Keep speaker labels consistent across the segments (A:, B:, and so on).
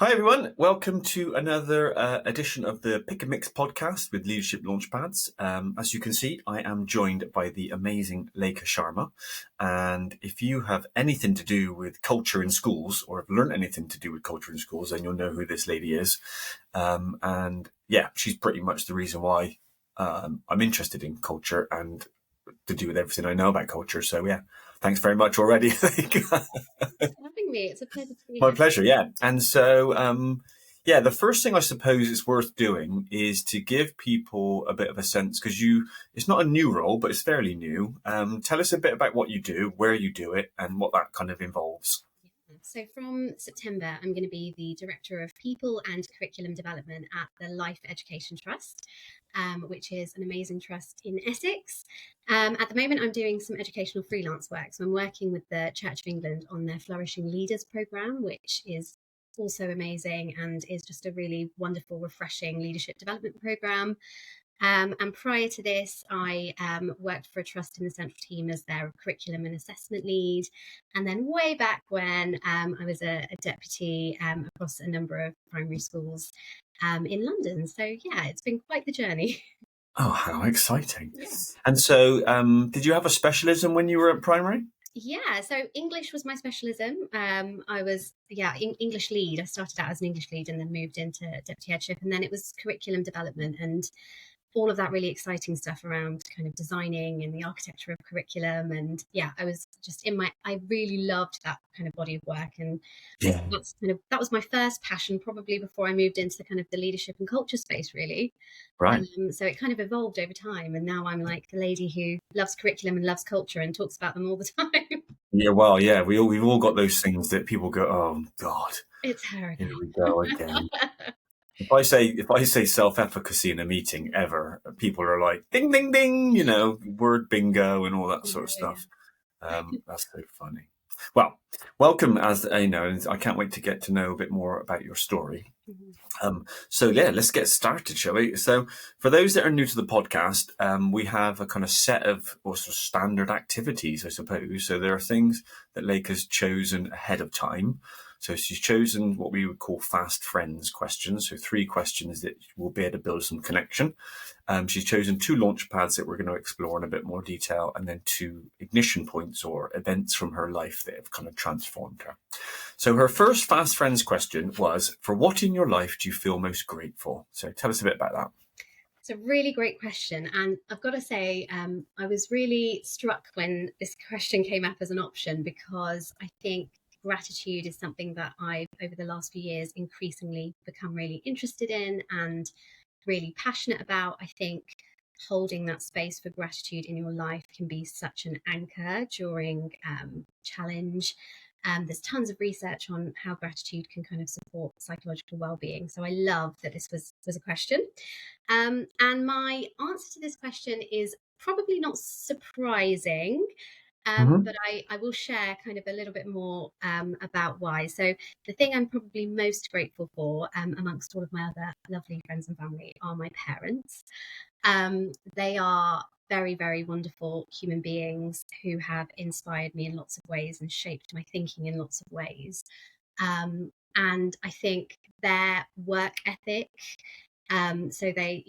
A: Hi, everyone. Welcome to another edition of the Pick and Mix podcast with Leadership Launchpads. As you can see, I am joined by the amazing Lekha Sharma. And if you have anything to do with culture in schools or have learned anything to do with culture in schools, then you'll know who this lady is. And yeah, she's pretty much the reason why I'm interested in culture and to do with everything I know about culture. So yeah, thanks very much already.
B: Thanks for having me. It's a pleasure to be
A: My
B: here.
A: pleasure, yeah. And so, yeah, the first thing I suppose is worth doing is to give people a bit of a sense because it's not a new role, but it's fairly new. Tell us a bit about what you do, where you do it, and what that kind of involves.
B: So from September, I'm going to be the Director of People and Curriculum Development at the Life Education Trust, which is an amazing trust in Essex. At the moment, I'm doing some educational freelance work. So I'm working with the Church of England on their Flourishing Leaders programme, which is also amazing and is just a really wonderful, refreshing leadership development programme. And prior to this, I worked for a trust in the central team as their curriculum and assessment lead. And then, way back when, I was a deputy across a number of primary schools in London. So, yeah, it's been quite the journey.
A: Oh, how exciting!
B: Yeah.
A: And so, did you have a specialism when you were at primary?
B: Yeah, so English was my specialism. I was, English lead. I started out as an English lead and then moved into deputy headship. And then it was curriculum development and all of that really exciting stuff around kind of designing and the architecture of curriculum. And yeah, I was just I really loved that kind of body of work. And I think
A: Yeah.
B: that was my first passion, probably before I moved into the kind of the leadership and culture space, really.
A: Right.
B: So it kind of evolved over time. And now I'm like the lady who loves curriculum and loves culture and talks about them all the time.
A: Yeah. Well, yeah. We've all got those things that people go, "Oh God,
B: It's
A: here
B: Harrogate.
A: we go again." If I say self-efficacy in a meeting ever, people are like ding ding ding, word bingo and all that sort of
B: Yeah.
A: stuff. That's so funny. Well, welcome as and I can't wait to get to know a bit more about your story.
B: Mhm.
A: So yeah, let's get started, shall we? So for those that are new to the podcast, we have a kind of set of or sort of standard activities, I suppose. So there are things that Lake has chosen ahead of time. So she's chosen what we would call fast friends questions. So 3 questions that will be able to build some connection. She's chosen 2 launch pads that we're going to explore in a bit more detail, and then 2 ignition points or events from her life that have kind of transformed her. So her first Fast Friends question was, for what in your life do you feel most grateful? So tell us a bit about that.
B: It's a really great question. And I've got to say, I was really struck when this question came up as an option because I think gratitude is something that I've, over the last few years, increasingly become really interested in and really passionate about. I think holding that space for gratitude in your life can be such an anchor during challenge. There's tons of research on how gratitude can kind of support psychological well-being. So I love that this was a question. And my answer to this question is probably not surprising, but
A: Mm-hmm.
B: I will share kind of a little bit more about why. So, the thing I'm probably most grateful for, amongst all of my other lovely friends and family, are my parents. They are very, very wonderful human beings who have inspired me in lots of ways and shaped my thinking in lots of ways. And I think their work ethic, so they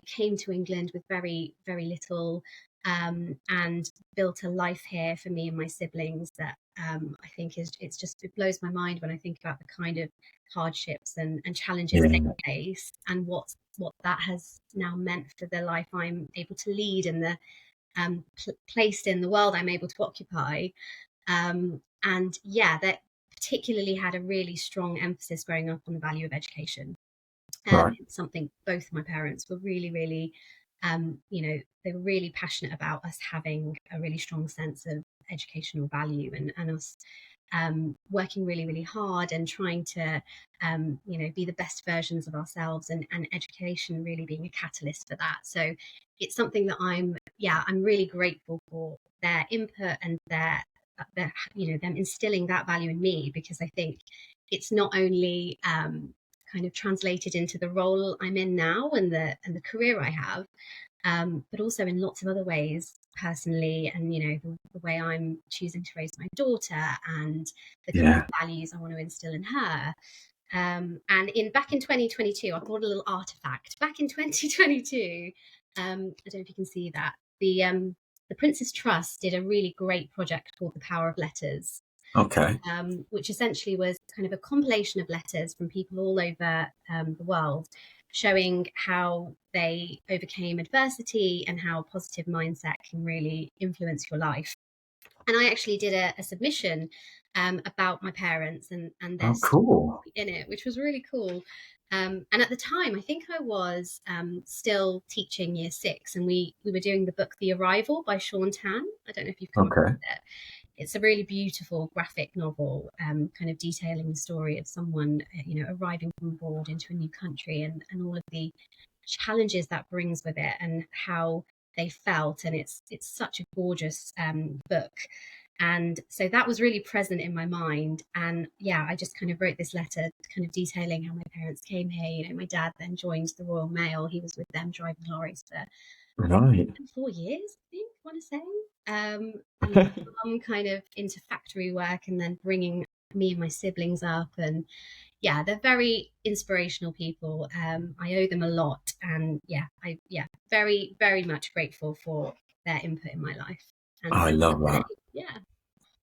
B: came to England with very, very little, and built a life here for me and my siblings that I think it blows my mind when I think about the kind of hardships and challenges they
A: Yeah.
B: face and what that has now meant for the life I'm able to lead and the place in the world I'm able to occupy. And yeah, that particularly had a really strong emphasis growing up on the value of education.
A: Right.
B: It's something both my parents were really, really, they were really passionate about us having a really strong sense of educational value and us working really, really hard and trying to, be the best versions of ourselves and education really being a catalyst for that. So it's something that I'm really grateful for their input and them instilling that value in me because I think it's not only kind of translated into the role I'm in now and the career I have, but also in lots of other ways personally, and the way I'm choosing to raise my daughter and the kind of
A: Yeah.
B: values I want to instill in her. And in back in 2022, I bought a little artifact. Back in 2022, I don't know if you can see that, the Prince's Trust did a really great project called The Power of Letters,
A: Okay.
B: which essentially was kind of a compilation of letters from people all over the world, showing how they overcame adversity and how a positive mindset can really influence your life. And I actually did a submission about my parents and their
A: Oh,
B: story
A: cool.
B: in it, which was really cool. And at the time, I think I was still teaching year six, and we were doing the book The Arrival by Sean Tan. I don't know if you've come across
A: Okay.
B: it. It's a really beautiful graphic novel, kind of detailing the story of someone, arriving from abroad into a new country, and all of the challenges that brings with it, and how they felt. And it's such a gorgeous book. And so that was really present in my mind. And yeah, I just kind of wrote this letter kind of detailing how my parents came here. My dad then joined the Royal Mail. He was with them driving lorries for
A: Right.
B: 4 years, I think, I want to say. And my mum kind of into factory work, and then bringing me and my siblings up. And yeah, they're very inspirational people. I owe them a lot. And very, very much grateful for their input in my life. And
A: I love that.
B: yeah.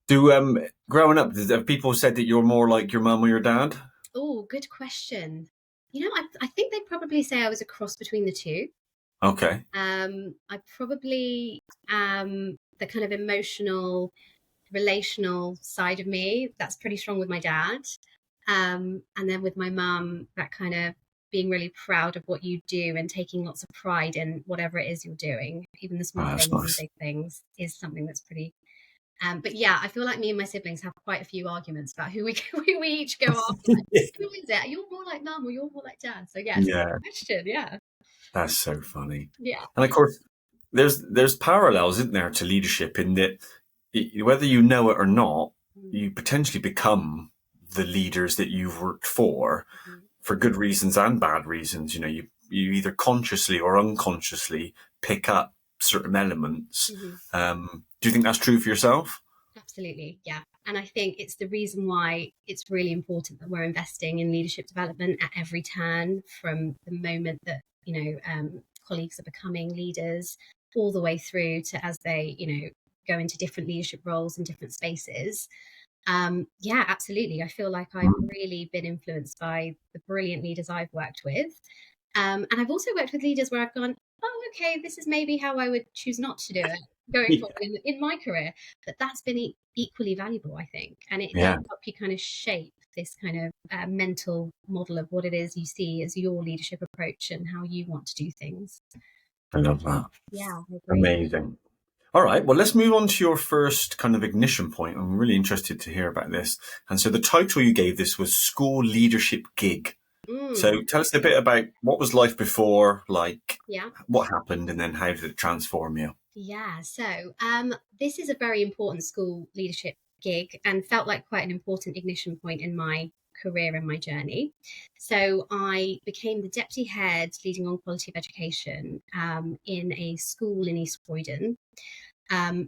A: Do growing up, have people said that you're more like your mum or your dad?
B: Oh, good question. I think they'd probably say I was a cross between the two.
A: Okay.
B: I probably am the kind of emotional, relational side of me that's pretty strong with my dad. And then with my mum, that kind of being really proud of what you do and taking lots of pride in whatever it is you're doing, even the
A: Oh,
B: small
A: that's
B: things and
A: nice.
B: big things, is something that's pretty. But yeah, I feel like me and my siblings have quite a few arguments about who we who we each go after. Like, who is it? You're more like mum, or you're more like dad. So yeah, it's a good
A: Yeah,
B: question. Yeah,
A: that's so funny.
B: yeah.
A: And of course, there's parallels, isn't there, to leadership in that whether you know it or not,
B: Mm-hmm.
A: you potentially become the leaders that you've worked for good reasons and bad reasons. You either consciously or unconsciously pick up certain elements.
B: Mm-hmm.
A: Do you think that's true for yourself?
B: Absolutely, yeah. And I think it's the reason why it's really important that we're investing in leadership development at every turn, from the moment that colleagues are becoming leaders, all the way through to as they go into different leadership roles in different spaces. Yeah, absolutely. I feel like I've
A: Mm.
B: really been influenced by the brilliant leaders I've worked with. And I've also worked with leaders where I've gone, oh, okay, this is maybe how I would choose not to do it going
A: Yeah.
B: forward in my career. But that's been equally valuable, I think. And it does
A: Yeah,
B: help you kind of shape this kind of mental model of what it is you see as your leadership approach and how you want to do things.
A: I love that.
B: Yeah, I agree.
A: Amazing. All right, well, let's move on to your first kind of ignition point. I'm really interested to hear about this. And so the title you gave this was School Leadership Gig.
B: Mm,
A: So tell us a bit about what was life before, like
B: yeah.
A: what happened, and then how did it transform you?
B: Yeah, so this is a very important school leadership gig and felt like quite an important ignition point in my career and my journey. So I became the deputy head leading on quality of education in a school in East Croydon.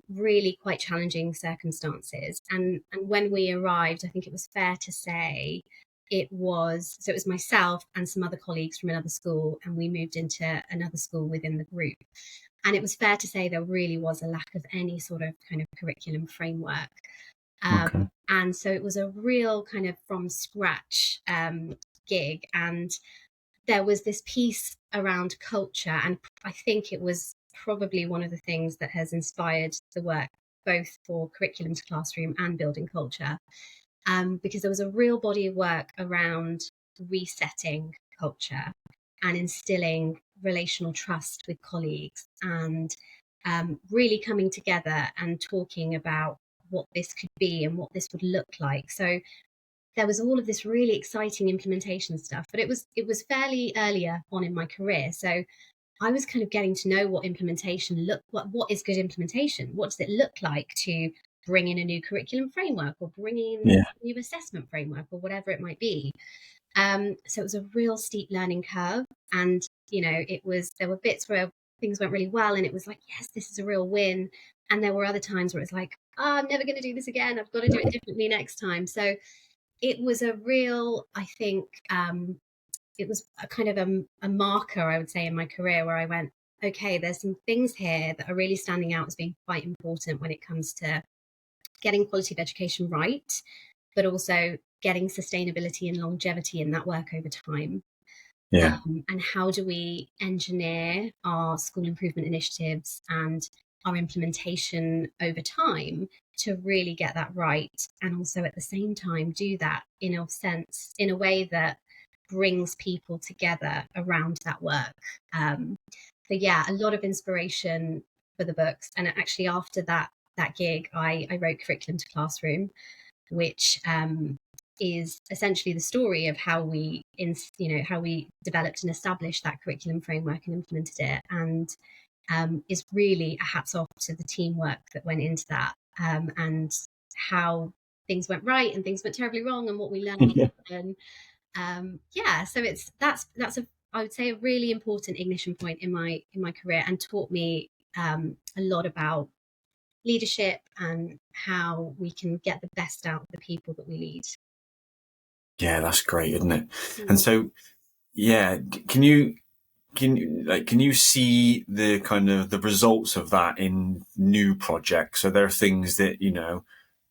B: Really quite challenging circumstances. And when we arrived, I think it was fair to say it was myself and some other colleagues from another school, and we moved into another school within the group. And it was fair to say there really was a lack of any sort of kind of curriculum framework.
A: Okay.
B: And so it was a real kind of from scratch gig. And there was this piece around culture. And I think it was probably one of the things that has inspired the work, both for curriculum to classroom and building culture, because there was a real body of work around resetting culture and instilling relational trust with colleagues, and really coming together and talking about what this could be and what this would look like. So there was all of this really exciting implementation stuff, but it was fairly earlier on in my career. So I was kind of getting to know what implementation what is good implementation? What does it look like to bring in a new curriculum framework, or bring in
A: Yeah.
B: a new assessment framework, or whatever it might be. So it was a real steep learning curve. And there were bits where things went really well, and it was like, yes, this is a real win. And there were other times where it's like, oh, I'm never going to do this again. I've got to do it differently next time. So it was a real, I think, it was a kind of a marker, I would say, in my career where I went, okay, there's some things here that are really standing out as being quite important when it comes to getting quality of education right, but also getting sustainability and longevity in that work over time.
A: Yeah.
B: And how do we engineer our school improvement initiatives and our implementation over time to really get that right, and also at the same time do that in a way that brings people together around that work. um, so yeah, a lot of inspiration for the books. And actually after that gig, I wrote Curriculum to Classroom, which is essentially the story of how how we developed and established that curriculum framework and implemented it, and is really a hats off to the teamwork that went into that, and how things went right and things went terribly wrong and what we learned.
A: Yeah.
B: And yeah, so that's a, I would say, a really important ignition point in my career, and taught me a lot about leadership and how we can get the best out of the people that we lead.
A: Yeah, that's great, isn't it? And
B: Mm.
A: so, yeah, can you see the kind of the results of that in new projects? So there are things that,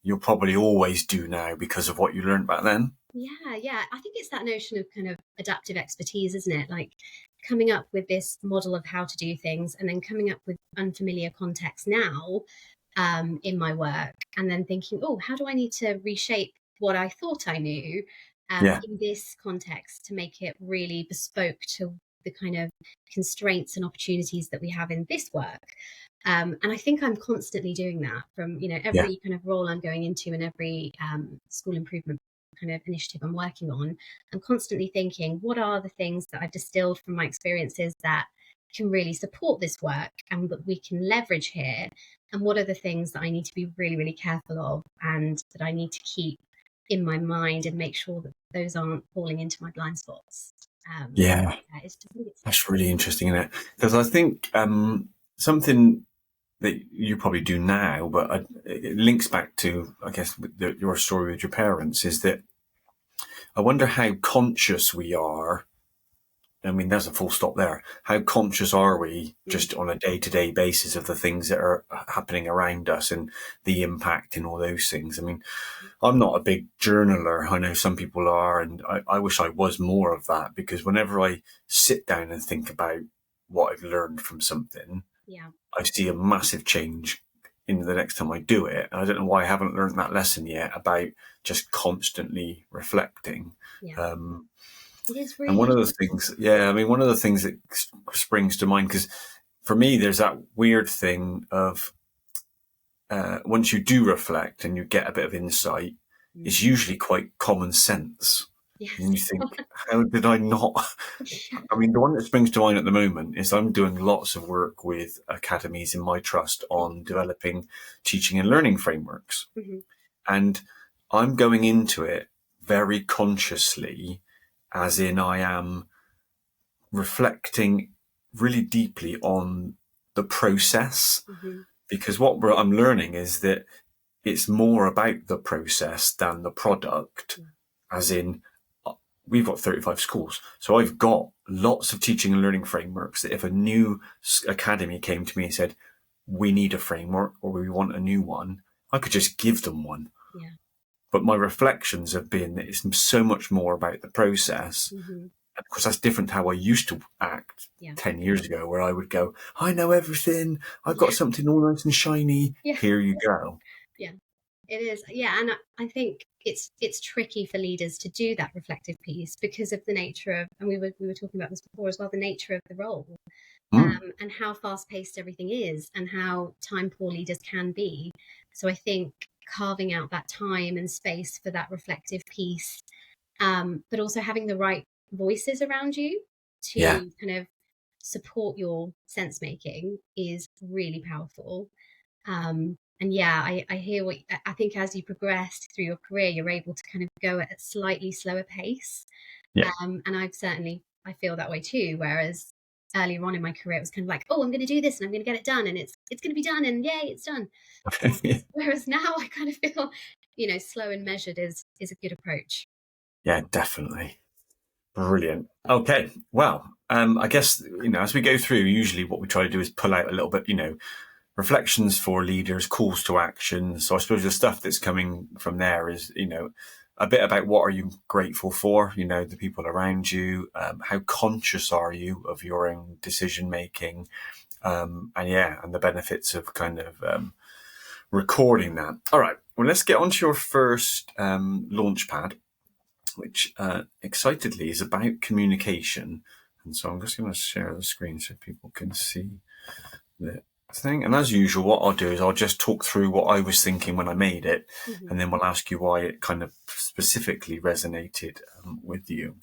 A: you'll probably always do now because of what you learned back then?
B: Yeah. I think it's that notion of kind of adaptive expertise, isn't it? Like coming up with this model of how to do things, and then coming up with unfamiliar context now, in my work, and then thinking, oh, how do I need to reshape what I thought I knew,
A: Yeah.
B: in this context to make it really bespoke to the kind of constraints and opportunities that we have in this work. And I think I'm constantly doing that from,
A: Yeah.
B: every kind of role I'm going into, and every school improvement kind of initiative I'm working on. I'm constantly thinking, what are the things that I've distilled from my experiences that can really support this work and that we can leverage here? And what are the things that I need to be really, really careful of, and that I need to keep in my mind and make sure that those aren't falling into my blind spots?
A: Yeah.
B: Yeah, it's
A: That's really interesting, isn't it? Because I think something that you probably do now, but it links back to, I guess, with your story with your parents, is that I wonder how conscious we are. I mean, there's a full stop there. How conscious are we
B: mm,
A: just on a day-to-day basis of the things that are happening around us and the impact and all those things? I mean, I'm not a big journaler. I know some people are, and I wish I was more of that, because whenever I sit down and think about what I've learned from something,
B: yeah,
A: I see a massive change in the next time I do it. And I don't know why I haven't learned that lesson yet about just constantly reflecting.
B: yeah.
A: Um,
B: It is
A: and one
B: really
A: of the things, yeah, I mean, one of the things that springs to mind, because for me, there's that weird thing of once you do reflect and you get a bit of insight,
B: mm,
A: it's usually quite common sense. And
B: yes.
A: you think, how did I not? I mean, the one that springs to mind at the moment is I'm doing lots of work with academies in my trust on developing teaching and learning frameworks.
B: Mhm,
A: And I'm going into it very consciously, as in I am reflecting really deeply on the process,
B: mhm,
A: because what I'm learning is that it's more about the process than the product,
B: mm,
A: as in we've got 35 schools. So I've got lots of teaching and learning frameworks that if a new academy came to me and said, we need a framework or we want a new one, I could just give them one.
B: yeah,
A: But my reflections have been that it's so much more about the process.
B: mhm,
A: And of course, that's different to how I used to act
B: yeah,
A: 10 years ago, where I would go, I know everything. I've got
B: yeah,
A: something all nice and shiny.
B: yeah,
A: Here you go.
B: yeah. It is, yeah, and I think it's tricky for leaders to do that reflective piece because of the nature of, and we were talking about this before as well, the nature of the role,
A: Mm,
B: and how fast paced everything is, and how time poor leaders can be. So I think carving out that time and space for that reflective piece, but also having the right voices around you
A: yeah.
B: to kind of support your sense making is really powerful. And yeah, I hear what I think as you progress through your career, you're able to kind of go at a slightly slower pace.
A: Yeah.
B: And I feel that way too. Whereas earlier on in my career, it was kind of like, oh, I'm going to do this and I'm going to get it done, and it's going to be done, and yay, it's done. Whereas now I kind of feel, slow and measured is a good approach.
A: Yeah, definitely. Brilliant. Okay. Well, I guess, as we go through, usually what we try to do is pull out a little bit, reflections for leaders, calls to action. So I suppose the stuff that's coming from there is, a bit about what are you grateful for, the people around you, how conscious are you of your own decision making, and the benefits of kind of recording that. All right. Well, let's get on to your first launch pad, which excitedly is about communication. And so I'm just going to share the screen so people can see the thing. And as usual, what I'll do is I'll just talk through what I was thinking when I made it, and then we'll ask you why it kind of specifically resonated with you.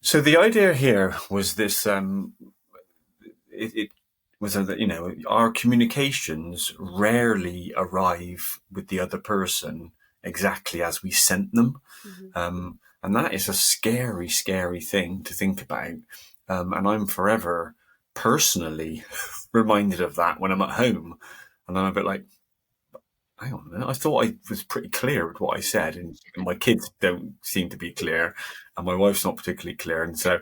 A: So the idea here was this, it was that, our communications rarely arrive with the other person exactly as we sent them. And that is a scary, scary thing to think about. And I'm forever personally reminded of that when I'm at home. And I'm a bit like, hang on a minute, I thought I was pretty clear with what I said. And my kids don't seem to be clear. And my wife's not particularly clear. And so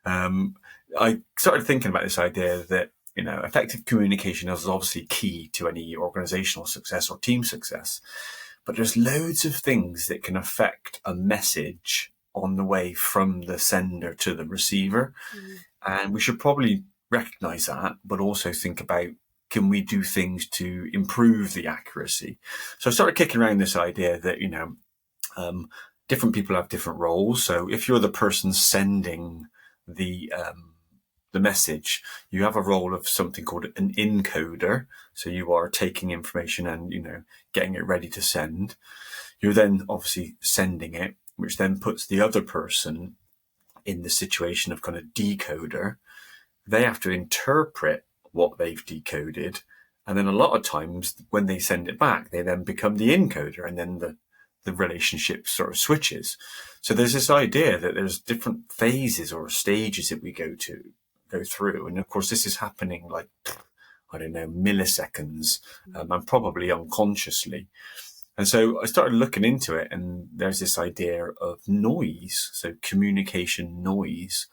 A: I started thinking about this idea that, effective communication is obviously key to any organizational success or team success. But there's loads of things that can affect a message on the way from the sender to the receiver. And we should probably recognize that, but also think about, can we do things to improve the accuracy? So I started kicking around this idea that, different people have different roles. So if you're the person sending the message, you have a role of something called an encoder. So you are taking information and, getting it ready to send. You're then obviously sending it, which then puts the other person in the situation of kind of decoder. They have to interpret what they've decoded. And then a lot of times when they send it back, they then become the encoder, and then the relationship sort of switches. So there's this idea that there's different phases or stages that we go through. And of course, this is happening like, I don't know, milliseconds, and probably unconsciously. And so I started looking into it, and there's this idea of noise, so communication noise.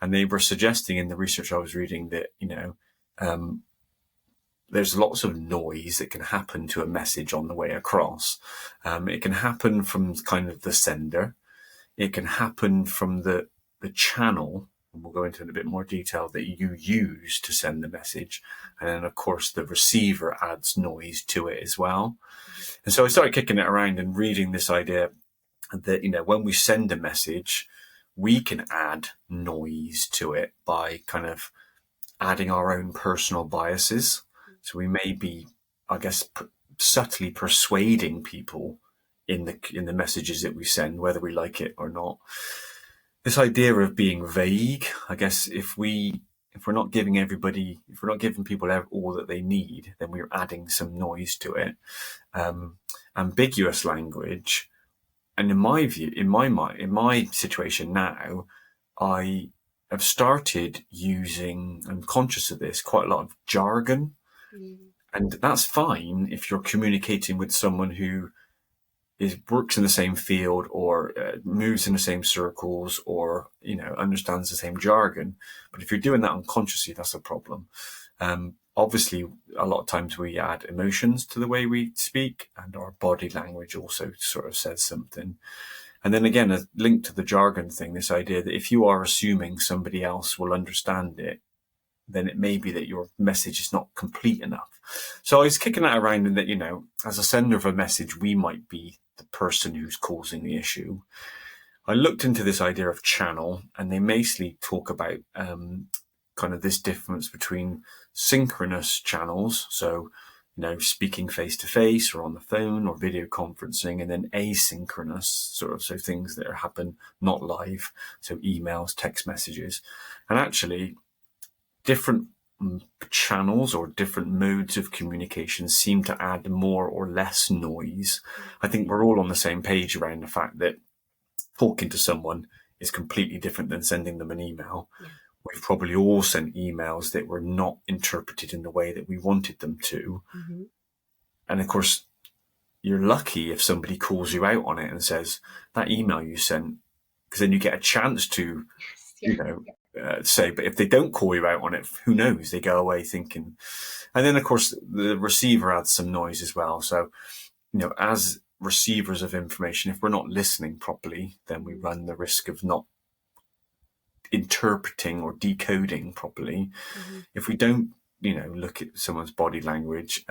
A: And they were suggesting in the research I was reading that, there's lots of noise that can happen to a message on the way across. It can happen from kind of the sender. It can happen from the channel, and we'll go into a bit more detail, that you use to send the message. And then, of course, the receiver adds noise to it as well. And so I started kicking it around and reading this idea that, when we send a message, we can add noise to it by kind of adding our own personal biases. So we may be, I guess, subtly persuading people in the messages that we send, whether we like it or not. This idea of being vague, I guess, if we're not giving people all that they need, then we're adding some noise to it. Ambiguous language, and in my view, in my situation now, I have started using, I'm conscious of this, quite a lot of jargon. And that's fine if you're communicating with someone who works in the same field or moves in the same circles or, understands the same jargon. But if you're doing that unconsciously, that's a problem. Obviously, a lot of times we add emotions to the way we speak, and our body language also sort of says something. And then again, a link to the jargon thing, this idea that if you are assuming somebody else will understand it, then it may be that your message is not complete enough. So I was kicking that around in that, as a sender of a message, we might be the person who's causing the issue. I looked into this idea of channel, and they mostly talk about kind of this difference between synchronous channels, so speaking face to face or on the phone or video conferencing, and then asynchronous, so things that happen not live, so emails, text messages. And actually, different channels or different modes of communication seem to add more or less noise. I think we're all on the same page around the fact that talking to someone is completely different than sending them an email. We've probably all sent emails that were not interpreted in the way that we wanted them to.
B: Mm-hmm.
A: And of course, you're lucky if somebody calls you out on it and says, that email you sent, because then you get a chance to,
B: Yes,
A: you
B: yeah,
A: know, say, but if they don't call you out on it, who knows? They go away thinking. And then, of course, the receiver adds some noise as well. So, as receivers of information, if we're not listening properly, then we run the risk of not interpreting or decoding properly.
B: mm-hmm.
A: If we don't, look at someone's body language,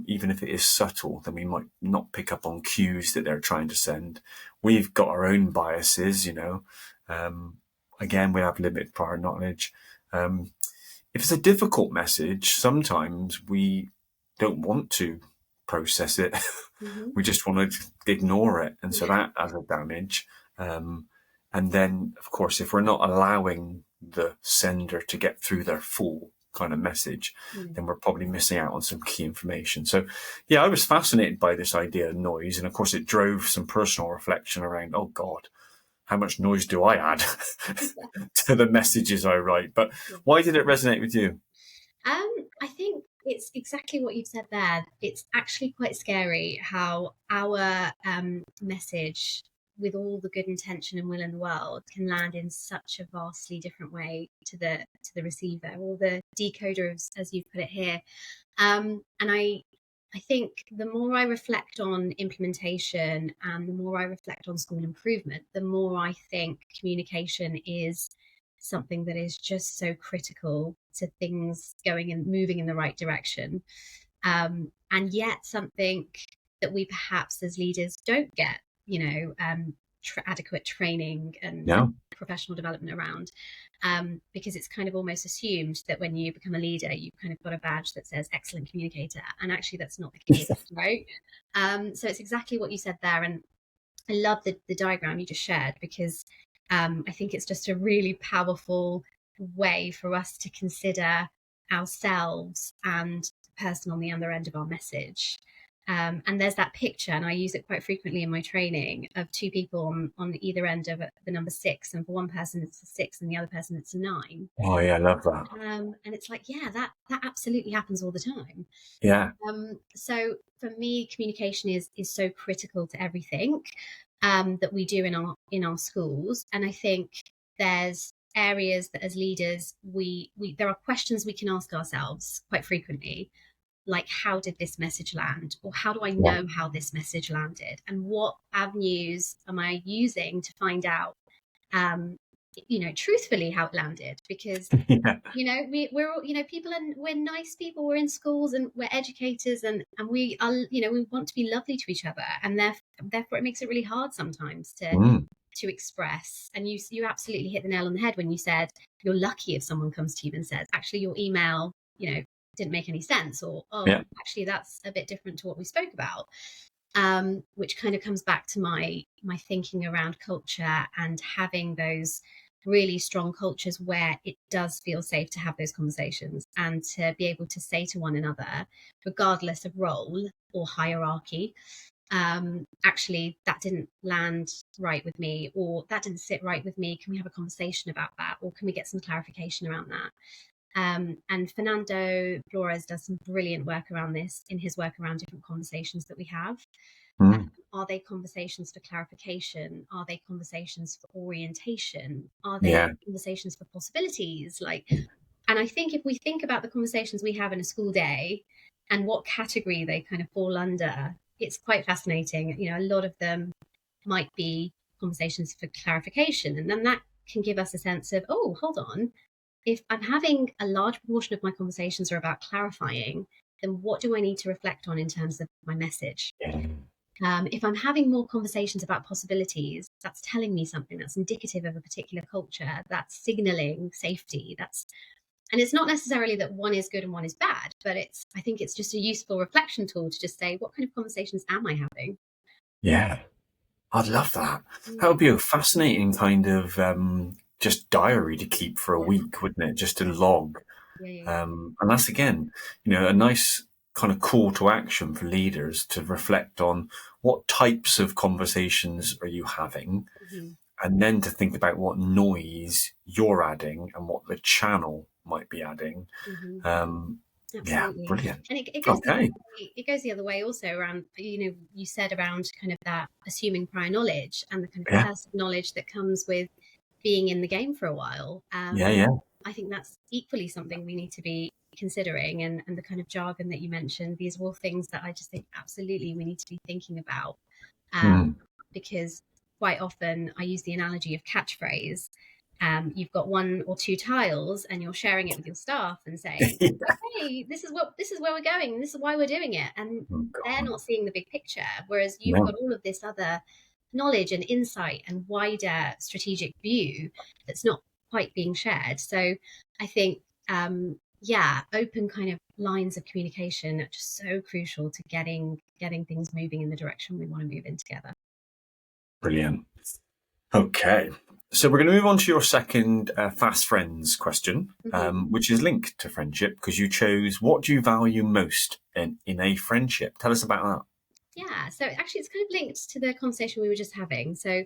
A: even if it is subtle, then we might not pick up on cues that they're trying to send. We've got our own biases, again, we have limited prior knowledge. If it's a difficult message, sometimes we don't want to process it.
B: Mm-hmm.
A: We just want to ignore it. And so that has a damage. And then, of course, if we're not allowing the sender to get through their full kind of message, then we're probably missing out on some key information. So, yeah, I was fascinated by this idea of noise. And of course, it drove some personal reflection around, oh, God, how much noise do I add to the messages I write? But why did it resonate with you?
B: I think it's exactly what you've said there. It's actually quite scary how our message, with all the good intention and will in the world, can land in such a vastly different way to the receiver or the decoder, as you've put it here. And I think the more I reflect on implementation and the more I reflect on school improvement, the more I think communication is something that is just so critical to things going and moving in the right direction. And yet something that we perhaps as leaders don't get, adequate training and professional development around, because it's kind of almost assumed that when you become a leader, you've kind of got a badge that says excellent communicator, and actually that's not the case, right? So it's exactly what you said there, and I love the diagram you just shared, because I think it's just a really powerful way for us to consider ourselves and the person on the other end of our message. And there's that picture, and I use it quite frequently in my training, of two people on either end of the number 6. And for one person, it's a 6, and the other person, it's a 9.
A: Oh, yeah, I love that.
B: And it's like, yeah, that absolutely happens all the time.
A: Yeah.
B: So for me, communication is so critical to everything that we do in our schools. And I think there's areas that as leaders, we there are questions we can ask ourselves quite frequently, like, how did this message land? Or how do I know how this message landed? And what avenues am I using to find out, truthfully how it landed? Because, we're all, people, and we're nice people, we're in schools and we're educators, and we are, we want to be lovely to each other. And therefore it makes it really hard sometimes to express. And you absolutely hit the nail on the head when you said you're lucky if someone comes to you and says, actually, your email, didn't make any sense, or actually that's a bit different to what we spoke about, which kind of comes back to my thinking around culture and having those really strong cultures where it does feel safe to have those conversations and to be able to say to one another, regardless of role or hierarchy, actually that didn't land right with me, or that didn't sit right with me. Can we have a conversation about that, or can we get some clarification around that? And Fernando Flores does some brilliant work around this in his work around different conversations that we have. Are they conversations for clarification? Are they conversations for orientation? Are they conversations for possibilities? And I think if we think about the conversations we have in a school day and what category they kind of fall under, it's quite fascinating. A lot of them might be conversations for clarification, and then that can give us a sense of, oh, hold on. If I'm having a large proportion of my conversations are about clarifying, then what do I need to reflect on in terms of my message? If I'm having more conversations about possibilities, that's telling me something, that's indicative of a particular culture, that's signaling safety. And it's not necessarily that one is good and one is bad, but I think it's just a useful reflection tool to just say, what kind of conversations am I having?
A: Yeah, I'd love that. That would be a fascinating kind of just diary to keep for a week, wouldn't it? Just to log. And that's, again, a nice kind of call to action for leaders to reflect on what types of conversations are you having, and then to think about what noise you're adding and what the channel might be adding.
B: Hmm.
A: Um, yeah,
B: Absolutely.
A: brilliant.
B: And it goes the other
A: Okay.
B: way, it goes the other way also around, you said around kind of that assuming prior knowledge and the kind of
A: Yeah,
B: passive knowledge that comes with being in the game for a while.
A: yeah, yeah.
B: I think that's equally something we need to be considering, and the kind of jargon that you mentioned, these are all things that I just think absolutely we need to be thinking about. Um,
A: Mm.
B: because quite often I use the analogy of catchphrase. You've got one or two tiles and you're sharing it with your staff and saying, okay, this is where we're going, this is why we're doing it, and
A: Oh,
B: they're
A: God.
B: not seeing the big picture, whereas you've
A: No,
B: got all of this other knowledge and insight and wider strategic view that's not quite being shared. So I think yeah, open kind of lines of communication are just so crucial to getting things moving in the direction we want to move in together.
A: brilliant. Okay. So we're going to move on to your second fast friends question,
B: Hmm.
A: which is linked to friendship because you chose what do you value most in a friendship? Tell us about
B: Yeah, so actually, it's kind of linked to the conversation we were just having. So,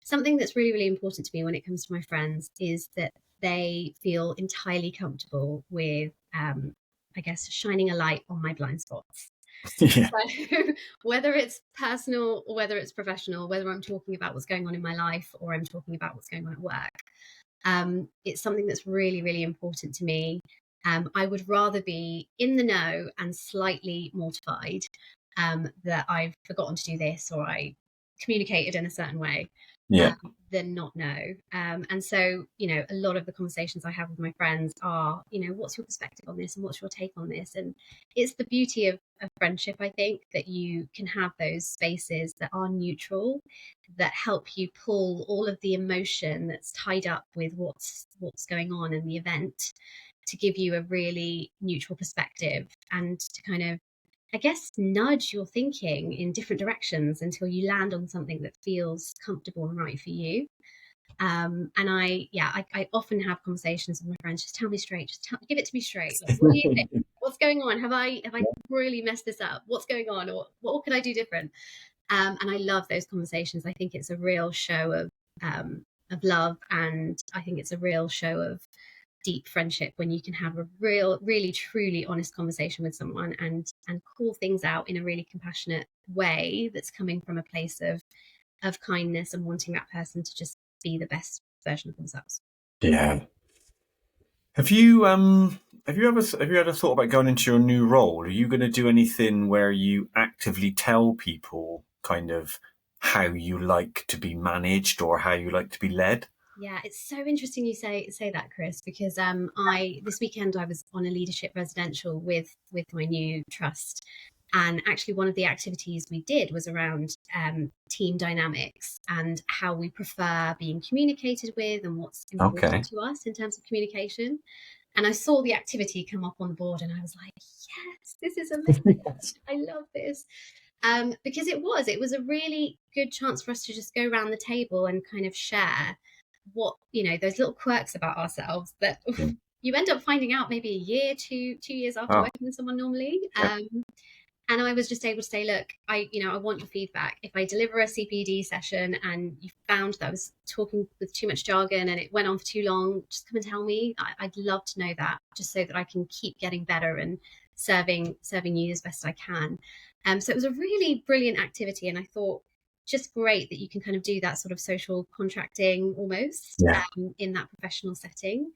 B: something that's really, really important to me when it comes to my friends is that they feel entirely comfortable with, I guess, shining a light on my blind spots.
A: that. Yeah.
B: So, whether it's personal or whether it's professional, whether I'm talking about what's going on in my life or I'm talking about what's going on at work, it's something that's really, really important to me. I would rather be in the know and slightly mortified that I've forgotten to do this or I communicated in a certain way
A: Yeah.
B: than not know. And so, a lot of the conversations I have with my friends are, what's your perspective on this and what's your take on this? And it's the beauty of friendship, I think, that you can have those spaces that are neutral, that help you pull all of the emotion that's tied up with what's going on in the event to give you a really neutral perspective and to kind of, I guess, nudge your thinking in different directions until you land on something that feels comfortable and right for you. And I often have conversations with my friends. Just tell me straight. Give it to me straight. Like, what do you think? What's going on? Have I really messed this up? What's going on? Or what can I do different? And I love those conversations. I think it's a real show of love, and I think it's a real show of deep friendship when you can have a really, truly honest conversation with someone and call things out in a really compassionate way that's coming from a place of kindness and wanting that person to just be the best version of themselves.
A: Yeah. Have you ever thought about going into your new role? Are you going to do anything where you actively tell people kind of how you like to be managed or how you like to be led?
B: Yeah, it's so interesting you say that, Chris, because I this weekend I was on a leadership residential with my new trust, and actually one of the activities we did was around team dynamics and how we prefer being communicated with and what's important
A: Okay.
B: to us in terms of communication. And I saw the activity come up on the board, and I was like, yes, this is amazing.
A: Yes.
B: I love this. Because it was a really good chance for us to just go around the table and kind of share what those little quirks about ourselves that
A: Yeah.
B: you end up finding out maybe a year, 2 years after
A: Oh,
B: working with someone normally.
A: yeah.
B: And I was just able to say, look, I want your feedback. If I deliver a CPD session and you found that I was talking with too much jargon and it went on for too long, just come and tell me. I'd love to know that, just so that I can keep getting better and serving you as best I can. So it was a really brilliant activity, and I thought just great that you can kind of do that sort of social contracting almost
A: Yeah.
B: in that professional setting.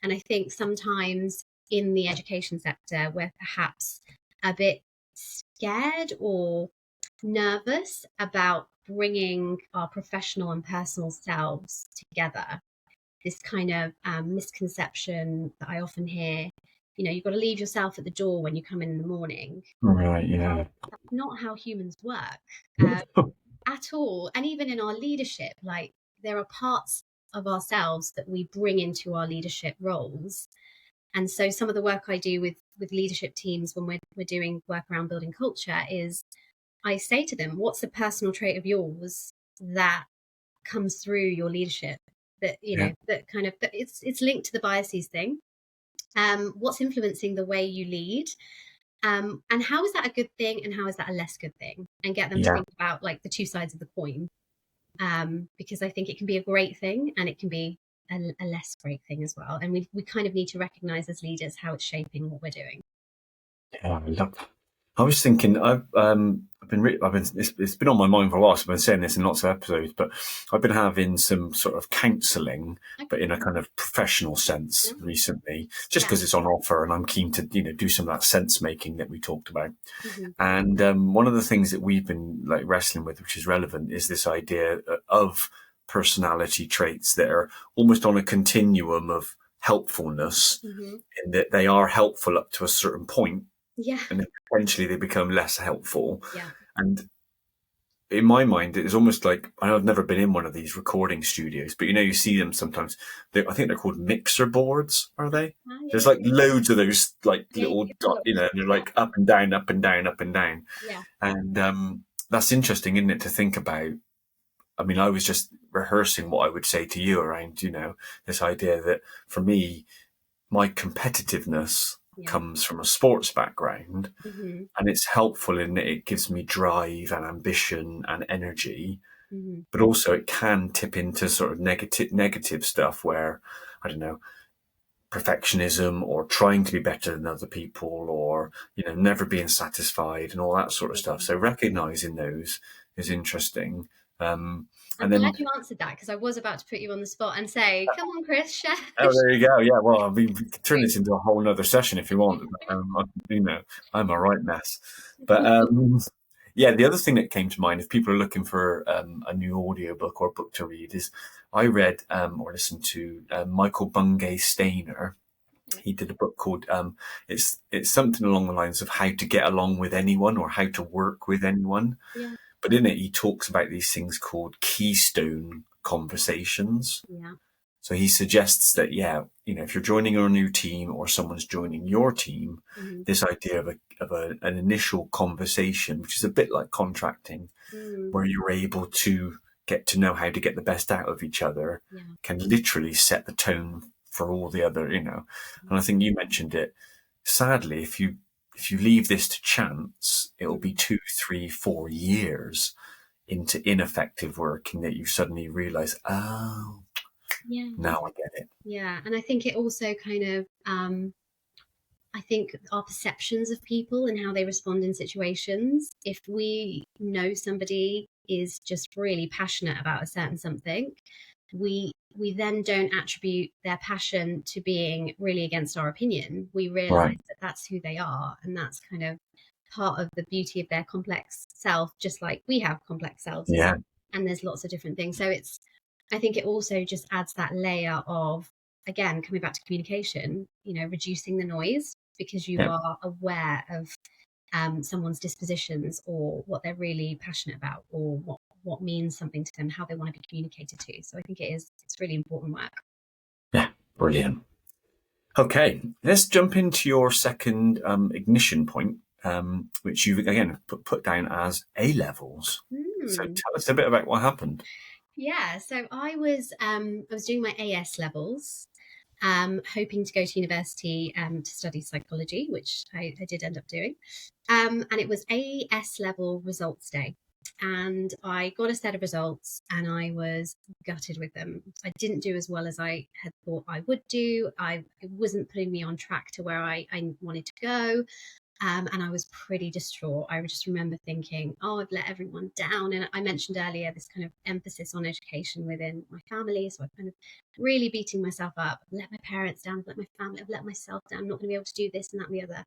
B: And I think sometimes in the education sector, we're perhaps a bit scared or nervous about bringing our professional and personal selves together. This kind of misconception that I often hear, you've got to leave yourself at the door when you come in the morning.
A: Right. Yeah.
B: Well, that's not how humans work at all. And even in our leadership, like there are parts of ourselves that we bring into our leadership roles. And so some of the work I do with leadership teams when we're doing work around building culture is I say to them, what's a personal trait of yours that comes through your leadership that
A: Yeah.
B: that kind of that it's linked to the biases thing. What's influencing the way you lead, and how is that a good thing and how is that a less good thing, and get them to
A: Yeah.
B: think about like the two sides of the coin. because I think it can be a great thing and it can be a less great thing as well. And we kind of need to recognize as leaders how it's shaping what we're doing.
A: Yeah, I love that. I was thinking, it's been on my mind for a while. So I've been saying this in lots of episodes, but I've been having some sort of counselling, but in a kind of professional sense recently, just because it's on offer, and I'm keen to do some of that sense making that we talked about.
B: Mm-hmm.
A: And one of the things that we've been like wrestling with, which is relevant, is this idea of personality traits that are almost on a continuum of helpfulness, in that they are helpful up to a certain point,
B: Yeah.
A: and then potentially they become less helpful.
B: Yeah.
A: And in my mind, it's almost like, I've never been in one of these recording studios, but you see them sometimes. I think they're called mixer boards, are they? There's like loads of those like little dot, and they're like up and down, up and down, up and down.
B: Yeah.
A: And that's interesting, isn't it, to think about? I mean, I was just rehearsing what I would say to you around, this idea that for me, my competitiveness comes from a sports background, and it's helpful in that it gives me drive and ambition and energy, but also it can tip into sort of negative stuff where, I don't know, perfectionism or trying to be better than other people, or never being satisfied and all that sort of stuff. So recognizing those is interesting.
B: I'm glad you answered that, because I was about to put you on the spot and say, come on, Chris, share.
A: Oh, there you go. Yeah, well, I mean, we could turn this into a whole nother session if you want. I'm a right mess. But yeah, the other thing that came to mind, if people are looking for a new audiobook or book to read, is I read or listened to Michael Bungay Stainer. He did a book called it's something along the lines of How to Get Along with Anyone, or How to Work with Anyone.
B: Yeah.
A: But in it, he talks about these things called keystone conversations.
B: Yeah.
A: So he suggests that, if you're joining a new team or someone's joining your team, this idea of an initial conversation, which is a bit like contracting, where you're able to get to know how to get the best out of each other, can literally set the tone for all the other, And I think you mentioned it. Sadly, if you leave this to chance, it'll be 2, 3, 4 years into ineffective working that you suddenly realize, oh, now I get it.
B: Yeah. And I think it also kind of, I think our perceptions of people and how they respond in situations, if we know somebody is just really passionate about a certain something, we then don't attribute their passion to being really against our opinion. We realize that that's who they are, and that's kind of part of the beauty of their complex self, just like we have complex selves.
A: Yeah.
B: And there's lots of different things. So I think it also just adds that layer of, again, coming back to communication, reducing the noise, because you are aware of someone's dispositions, or what they're really passionate about, or what means something to them, how they want to be communicated to. So I think it's really important work.
A: Yeah, brilliant. Okay, let's jump into your second ignition point, which you've again put down as A levels. So tell us a bit about what happened.
B: Yeah, so I was doing my AS levels, hoping to go to university to study psychology, which I did end up doing. And it was AS level results day. And I got a set of results and I was gutted with them. I didn't do as well as I had thought I would do. It wasn't putting me on track to where I wanted to go. And I was pretty distraught. I just remember thinking, oh, I've let everyone down. And I mentioned earlier this kind of emphasis on education within my family. So I kind of really beating myself up. I've let my parents down, I've let my family, I've let myself down. I'm not going to be able to do this and that and the other.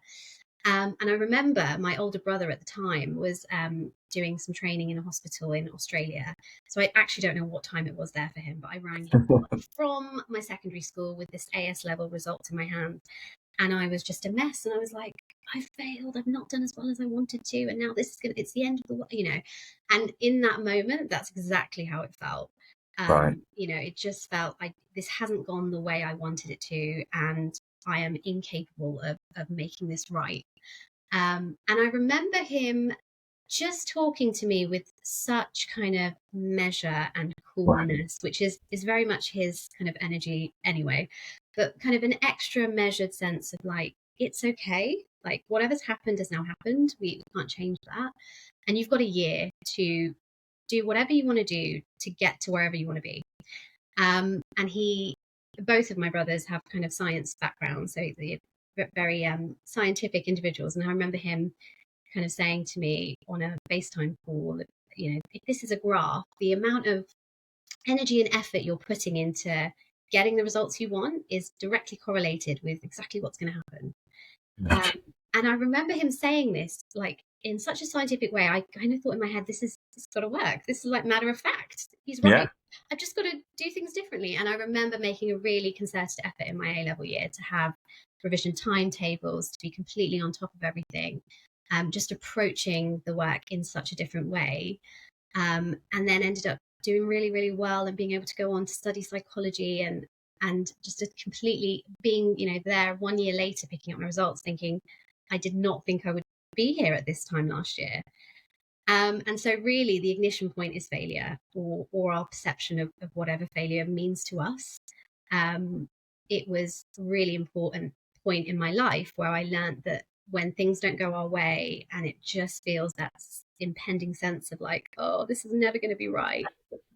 B: And I remember my older brother at the time was doing some training in a hospital in Australia. So I actually don't know what time it was there for him, but I rang him from my secondary school with this AS level results in my hand. And I was just a mess. And I was like, I failed. I've not done as well as I wanted to. And now it's the end of the world, And in that moment, that's exactly how it felt.
A: Right.
B: It just felt like this hasn't gone the way I wanted it to. And I am incapable of making this right. And I remember him just talking to me with such kind of measure and coolness, which is very much his kind of energy anyway, but kind of an extra measured sense of like, it's okay. Like whatever's happened has now happened. We can't change that. And you've got a year to do whatever you want to do to get to wherever you want to be. And both of my brothers have kind of science backgrounds, so they're very scientific individuals. And I remember him kind of saying to me on a FaceTime call that, if this is a graph, the amount of energy and effort you're putting into getting the results you want is directly correlated with exactly what's going to happen. And I remember him saying this like in such a scientific way. I kind of thought in my head, this has got to work. This is like matter of fact. He's right.
A: Yeah.
B: I've just got to do things differently. And I remember making a really concerted effort in my A-level year to have revision timetables, to be completely on top of everything, just approaching the work in such a different way. And then ended up doing really, really well and being able to go on to study psychology and just completely being, there 1 year later, picking up my results, thinking, I did not think I would be here at this time last year. And so really the ignition point is failure, or our perception of whatever failure means to us. It was a really important point in my life where I learned that when things don't go our way and it just feels that impending sense of like, oh, this is never going to be right,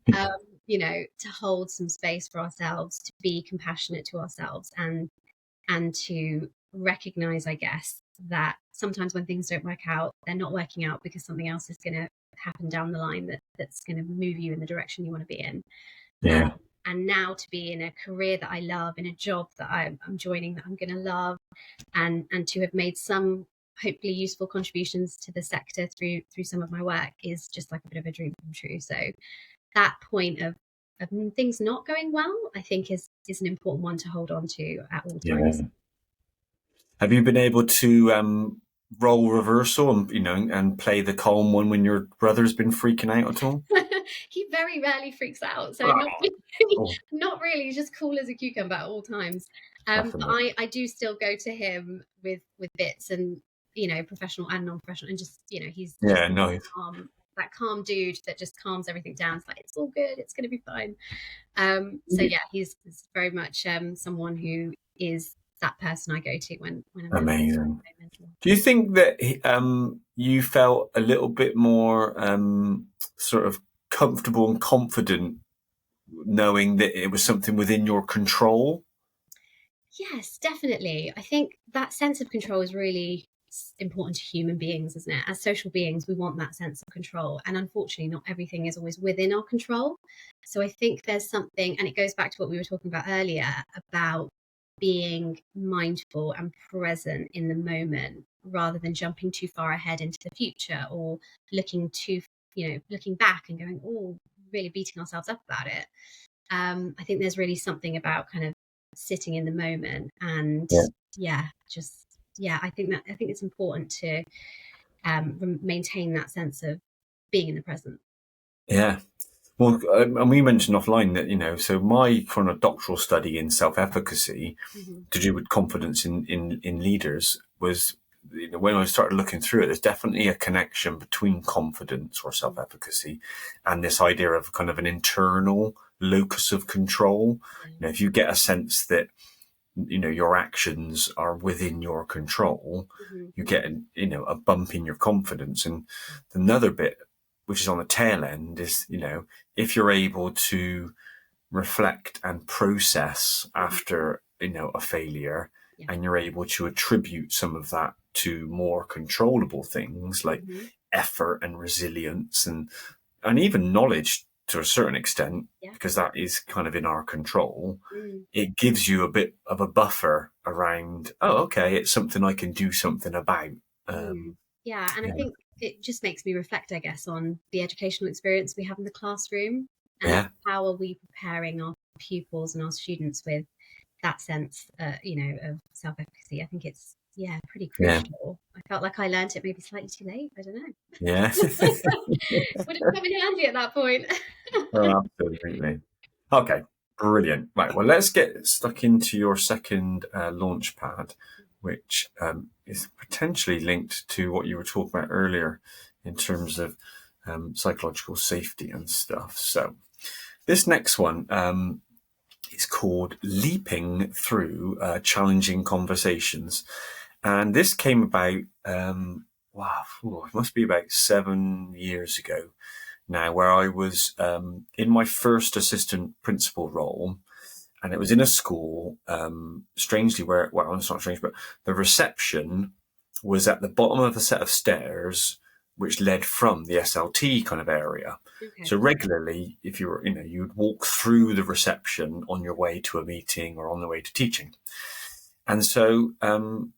B: to hold some space for ourselves, to be compassionate to ourselves, and to recognize, I guess, that sometimes when things don't work out, they're not working out because something else is going to happen down the line that's going to move you in the direction you want to be in.
A: Yeah.
B: And now to be in a career that I love, in a job that I'm joining that I'm going to love, and to have made some hopefully useful contributions to the sector through some of my work is just like a bit of a dream come true. So that point of things not going well, I think is an important one to hold on to at all times.
A: Yeah. Have you been able to role reversal and play the calm one when your brother's been freaking out at all?
B: He very rarely freaks out, so not really. He's just cool as a cucumber at all times. But I do still go to him with bits, and professional and non-professional, and just he's just
A: nice.
B: That calm dude that just calms everything down. It's like, it's all good, it's going to be fine. So yeah, he's very much someone who is that person I go to when I'm
A: amazing. Do you think that you felt a little bit more sort of comfortable and confident knowing that it was something within your control?
B: Yes, definitely. I think that sense of control is really important to human beings, isn't it? As social beings, we want that sense of control. And unfortunately, not everything is always within our control. So I think there's something, and it goes back to what we were talking about earlier, about being mindful and present in the moment rather than jumping too far ahead into the future, or looking back and going, oh, really beating ourselves up about it. I think there's really something about kind of sitting in the moment and I think it's important to maintain that sense of being in the present.
A: Yeah. Well, and we mentioned offline that, so my kind of doctoral study in self-efficacy to do with confidence in leaders was, when I started looking through it, there's definitely a connection between confidence or self-efficacy and this idea of kind of an internal locus of control. If you get a sense that, your actions are within your control, you get, a bump in your confidence. And another bit, which is on the tail end, is, if you're able to reflect and process after, a failure, and you're able to attribute some of that to more controllable things like effort and resilience and even knowledge to a certain extent, because that is kind of in our control, it gives you a bit of a buffer around, okay, it's something I can do something about.
B: I think it just makes me reflect, I guess, on the educational experience we have in the classroom, and how are we preparing our pupils and our students with that sense, of self-efficacy. I think it's pretty crucial. I felt like I learned it maybe slightly too late. I don't know.
A: Yeah.
B: Would have come in handy at that point.
A: Oh, absolutely. Okay, brilliant. Right, well, let's get stuck into your second launch pad, which is potentially linked to what you were talking about earlier in terms of psychological safety and stuff. So this next one is called Leaping Through Challenging Conversations. And this came about, it must be about 7 years ago. now where I was in my first assistant principal role, and it was in a school, strangely, well, it's not strange, but the reception was at the bottom of a set of stairs which led from the SLT kind of area.
B: Okay.
A: So regularly, if you were, you would walk through the reception on your way to a meeting or on the way to teaching. And so, every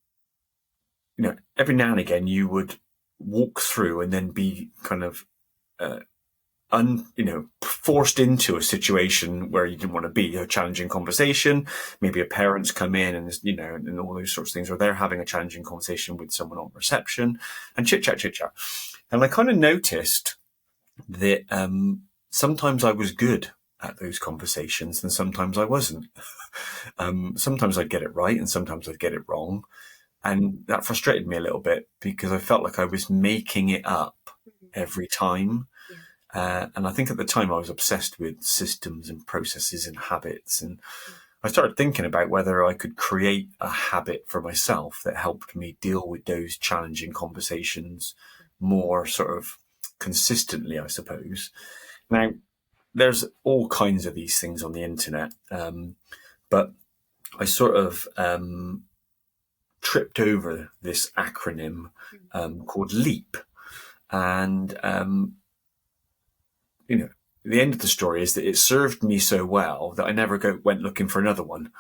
A: now and again you would walk through and then be kind of, forced into a situation where you didn't want to be, a challenging conversation. Maybe a parent's come in and all those sorts of things, or they're having a challenging conversation with someone on reception, and chit chat. And I kind of noticed that sometimes I was good at those conversations and sometimes I wasn't. Sometimes I'd get it right and sometimes I'd get it wrong. And that frustrated me a little bit because I felt like I was making it up every time. And I think at the time I was obsessed with systems and processes and habits. And I started thinking about whether I could create a habit for myself that helped me deal with those challenging conversations more sort of consistently, I suppose. Now, there's all kinds of these things on the internet, but I sort of tripped over this acronym called LEAP. And the end of the story is that it served me so well that I never went looking for another one.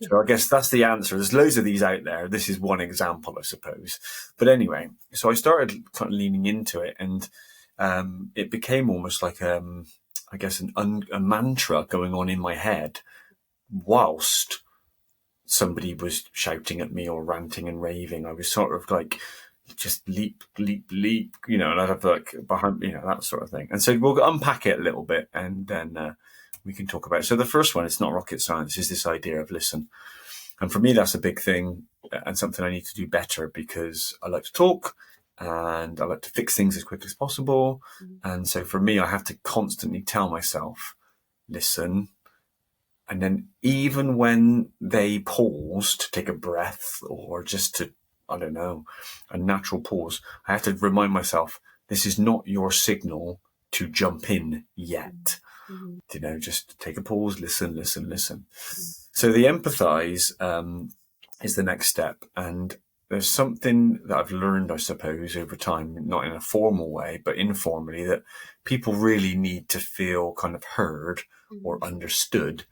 A: So I guess that's the answer. There's loads of these out there. This is one example, I suppose. But anyway, so I started kind of leaning into it, and it became almost like, a mantra going on in my head whilst somebody was shouting at me or ranting and raving. I was sort of like, just leap, and I'd have like behind, that sort of thing. And so we'll unpack it a little bit and then we can talk about it. So the first one, it's not rocket science, is this idea of listen. And for me, that's a big thing and something I need to do better because I like to talk and I like to fix things as quickly as possible. And so for me, I have to constantly tell myself, listen. And then even when they pause to take a breath or just to, I don't know, a natural pause, I have to remind myself, this is not your signal to jump in yet. Just take a pause, listen. So the empathize is the next step. And there's something that I've learned, I suppose, over time, not in a formal way, but informally, that people really need to feel kind of heard or understood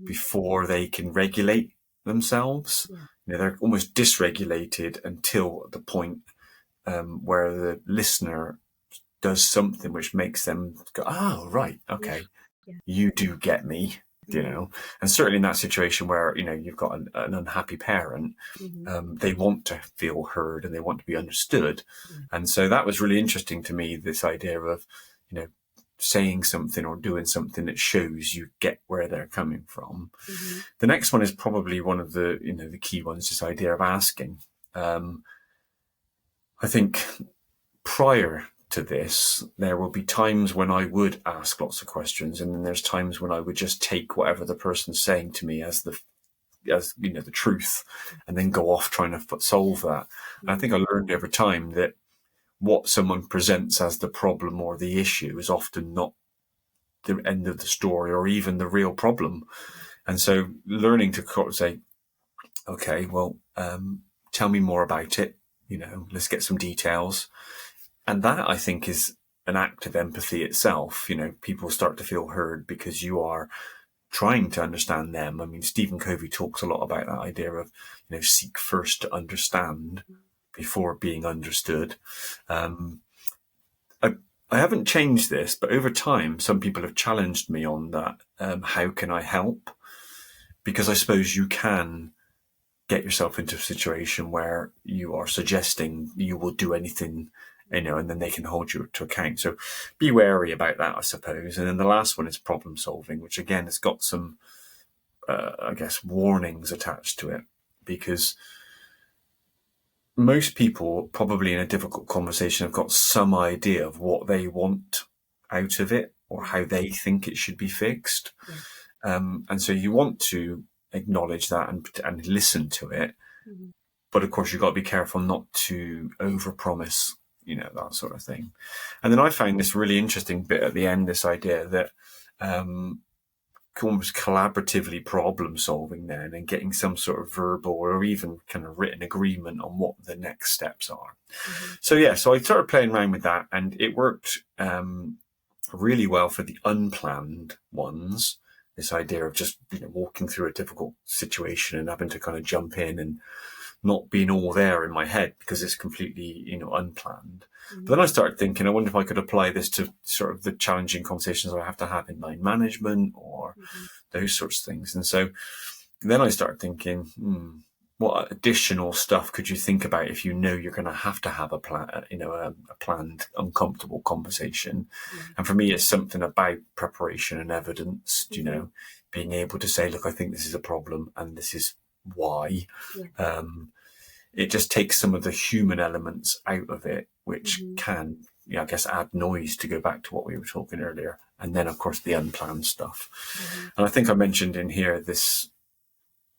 A: before they can regulate themselves. They're almost dysregulated until the point where the listener does something which makes them go, oh, right, okay, you do get me, And certainly in that situation where, you've got an unhappy parent, they want to feel heard and they want to be understood. And so that was really interesting to me, this idea of, saying something or doing something that shows you get where they're coming from. The next one is probably one of the, the key ones, this idea of asking. I think prior to this, there will be times when I would ask lots of questions, and then there's times when I would just take whatever the person's saying to me as the truth, and then go off trying to solve that. And I think I learned over time that what someone presents as the problem or the issue is often not the end of the story or even the real problem. And so learning to say, okay, well, tell me more about it. Let's get some details. And that, I think, is an act of empathy itself. People start to feel heard because you are trying to understand them. I mean, Stephen Covey talks a lot about that idea of, seek first to understand before being understood. I haven't changed this, but over time, some people have challenged me on that. How can I help? Because I suppose you can get yourself into a situation where you are suggesting you will do anything, and then they can hold you to account. So be wary about that, I suppose. And then the last one is problem solving, which again has got some, warnings attached to it, because most people probably in a difficult conversation have got some idea of what they want out of it or how they think it should be fixed. And so you want to acknowledge that and listen to it. But of course, you've got to be careful not to overpromise that sort of thing. And then I found this really interesting bit at the end, this idea that almost collaboratively problem solving then and getting some sort of verbal or even kind of written agreement on what the next steps are. Mm-hmm. So I started playing around with that, and it worked really well for the unplanned ones. This idea of just walking through a difficult situation and having to kind of jump in and not being all there in my head because it's completely unplanned. Mm-hmm. But then I started thinking, I wonder if I could apply this to sort of the challenging conversations I have to have in line management or those sorts of things. And so then I started thinking, what additional stuff could you think about if you're going to have a planned uncomfortable conversation? Mm-hmm. And for me, it's something about preparation and evidence. Mm-hmm. Being able to say, look, I think this is a problem and this is why. Yeah. It just takes some of the human elements out of it, which can, I guess, add noise, to go back to what we were talking earlier. And then, of course, the unplanned stuff. Mm-hmm. And I think I mentioned in here this,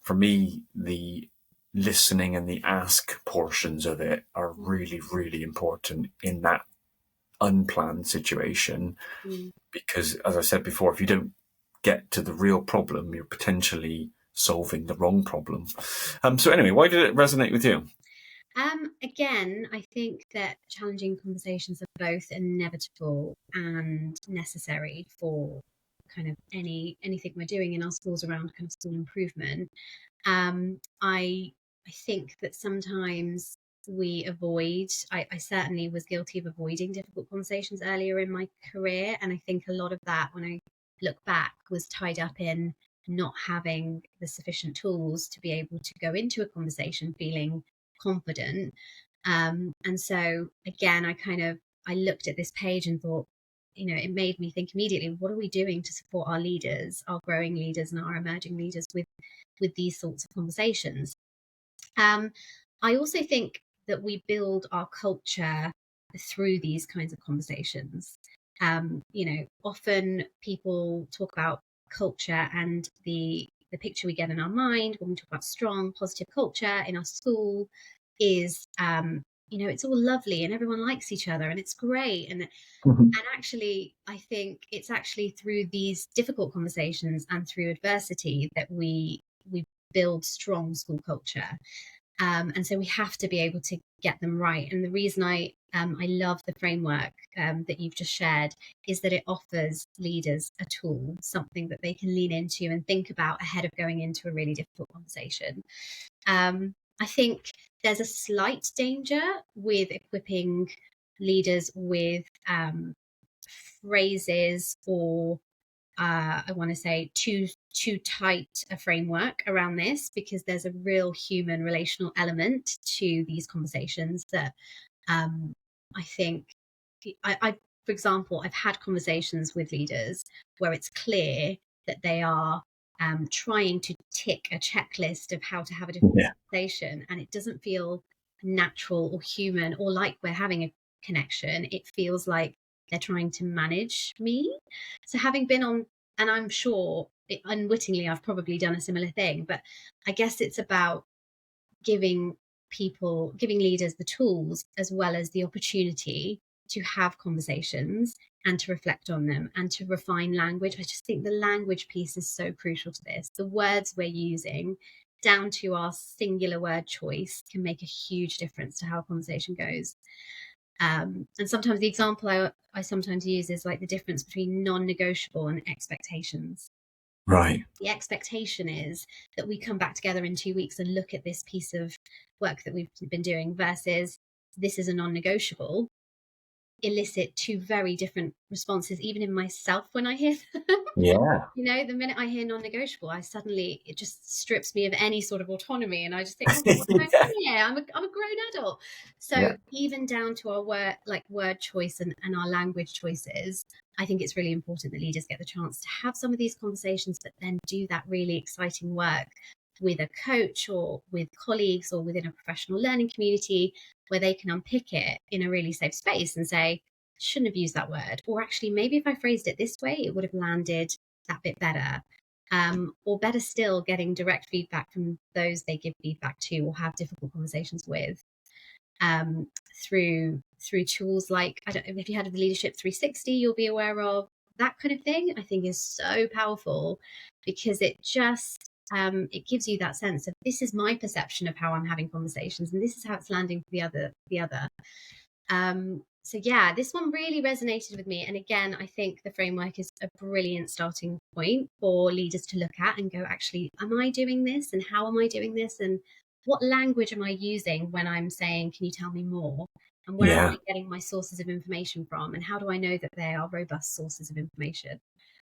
A: for me, the listening and the ask portions of it are really, really important in that unplanned situation. Mm-hmm. Because, as I said before, if you don't get to the real problem, you're potentially solving the wrong problem. So anyway, why did it resonate with you?
B: Again, I think that challenging conversations are both inevitable and necessary for kind of anything we're doing in our schools around kind of school improvement. I think that sometimes we avoid, I certainly was guilty of avoiding difficult conversations earlier in my career. And I think a lot of that, when I look back, was tied up in not having the sufficient tools to be able to go into a conversation feeling confident. And so again, I looked at this page and thought, it made me think immediately, what are we doing to support our leaders, our growing leaders and our emerging leaders with these sorts of conversations? I also think that we build our culture through these kinds of conversations. Often people talk about culture and the picture we get in our mind when we talk about strong, positive culture in our school is, it's all lovely and everyone likes each other and it's great. And actually, I think it's actually through these difficult conversations and through adversity that we build strong school culture. And so we have to be able to get them right. And the reason I love the framework that you've just shared is that it offers leaders a tool, something that they can lean into and think about ahead of going into a really difficult conversation. I think there's a slight danger with equipping leaders with phrases or I want to say too tight a framework around this, because there's a real human relational element to these conversations that I think for example, I've had conversations with leaders where it's clear that they are trying to tick a checklist of how to have a different conversation, and it doesn't feel natural or human or like we're having a connection. It feels like they're trying to manage me. So having been on, and I'm sure unwittingly I've probably done a similar thing, but I guess it's about giving leaders the tools as well as the opportunity to have conversations and to reflect on them and to refine language. I just think the language piece is so crucial to this. The words we're using, down to our singular word choice, can make a huge difference to how a conversation goes. And sometimes the example I sometimes use is like the difference between non-negotiable and expectations.
A: Right.
B: The expectation is that we come back together in 2 weeks and look at this piece of work that we've been doing, versus this is a non-negotiable, elicit two very different responses, even in myself when I hear them.
A: Yeah.
B: The minute I hear non-negotiable, it just strips me of any sort of autonomy, and I just think, what am I doing here? I'm a grown adult. So even down to our word choice and our language choices, I think it's really important that leaders get the chance to have some of these conversations, but then do that really exciting work with a coach or with colleagues or within a professional learning community, where they can unpick it in a really safe space and say, shouldn't have used that word, or actually maybe if I phrased it this way it would have landed that bit better. Or better still, getting direct feedback from those they give feedback to or have difficult conversations with, through through tools like, I don't know if you had the Leadership 360, you'll be aware of that kind of thing. I think is so powerful because it just it gives you that sense of this is my perception of how I'm having conversations, and this is how it's landing for the other. So yeah, this one really resonated with me. And again, I think the framework is a brilliant starting point for leaders to look at and go, actually, am I doing this? And how am I doing this? And what language am I using when I'm saying, can you tell me more? And where am
A: Yeah.
B: I getting my sources of information from? And how do I know that they are robust sources of information?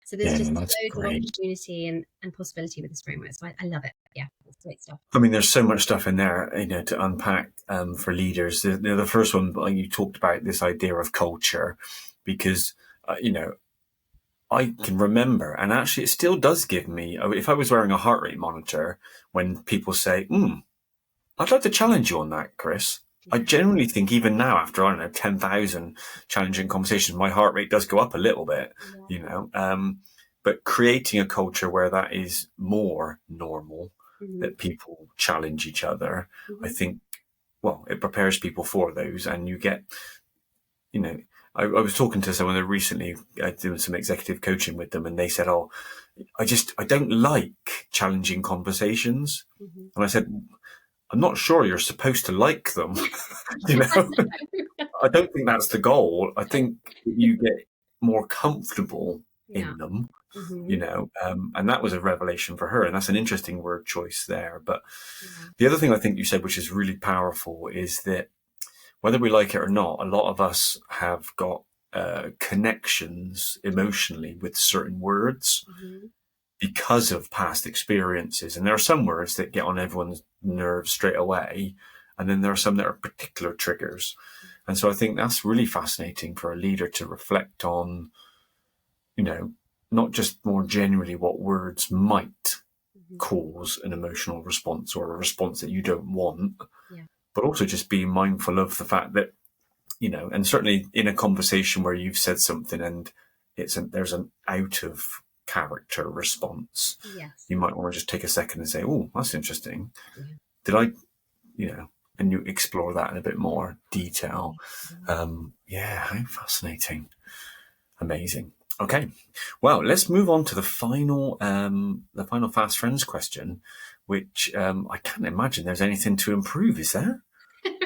B: So there's
A: Yeah,
B: just
A: that's
B: loads of
A: great.
B: opportunity and possibility with this framework. So I love it. Yeah, it's great stuff.
A: I mean, there's so much stuff in there, to unpack for leaders. The first one, you talked about this idea of culture, because I can remember, and actually, it still does give me. If I was wearing a heart rate monitor, when people say, "I'd like to challenge you on that, Chris," I
B: Yeah.
A: generally think, even now, after I don't know 10,000 challenging conversations, my heart rate does go up a little bit.
B: Yeah.
A: You know, but creating a culture where that is more normal,
B: Mm-hmm.
A: that people challenge each other, I
B: Mm-hmm.
A: think, well, it prepares people for those, and you get, you know, I was talking to someone recently, doing some executive coaching with them, and they said, "Oh, I don't like challenging conversations,"
B: Mm-hmm.
A: and I said, "I'm not sure you're supposed to like them." you know, I don't think that's the goal. I think you get more comfortable
B: Yeah.
A: in them,
B: Mm-hmm.
A: and that was a revelation for her, and that's an interesting word choice there. But
B: Yeah.
A: the other thing I think you said, which is really powerful, is that whether we like it or not, a lot of us have got connections emotionally with certain words
B: Mm-hmm.
A: because of past experiences. And there are some words that get on everyone's nerves straight away, and then there are some that are particular triggers. And so I think that's really fascinating for a leader to reflect on, you know, not just more generally what words might
B: Mm-hmm.
A: cause an emotional response or a response that you don't want,
B: Yeah.
A: but also just being mindful of the fact that, and certainly in a conversation where you've said something and there's an out of character response,
B: Yes.
A: you might want to just take a second and say, "Oh, that's interesting.
B: Yeah.
A: Did I, and you explore that in a bit more detail."
B: Absolutely. Yeah.
A: Yeah, how fascinating. Amazing. Okay. Well, let's move on to the final Fast Friends question, which I can't imagine there's anything to improve, is there?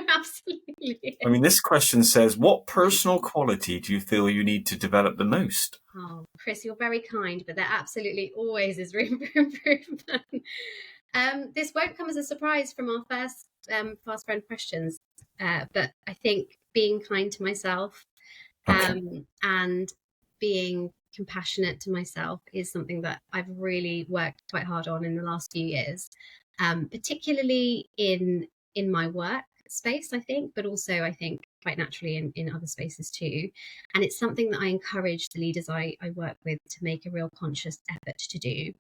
B: Absolutely.
A: I mean, this question says, what personal quality do you feel you need to develop the most?
B: Oh, Chris, you're very kind, but there absolutely always is room for improvement. This won't come as a surprise from our first Fast Friend questions, but I think being kind to myself
A: Okay.
B: and being compassionate to myself is something that I've really worked quite hard on in the last few years, particularly in my work space, I think, but also I think quite naturally in other spaces too. And it's something that I encourage the leaders I work with to make a real conscious effort to do.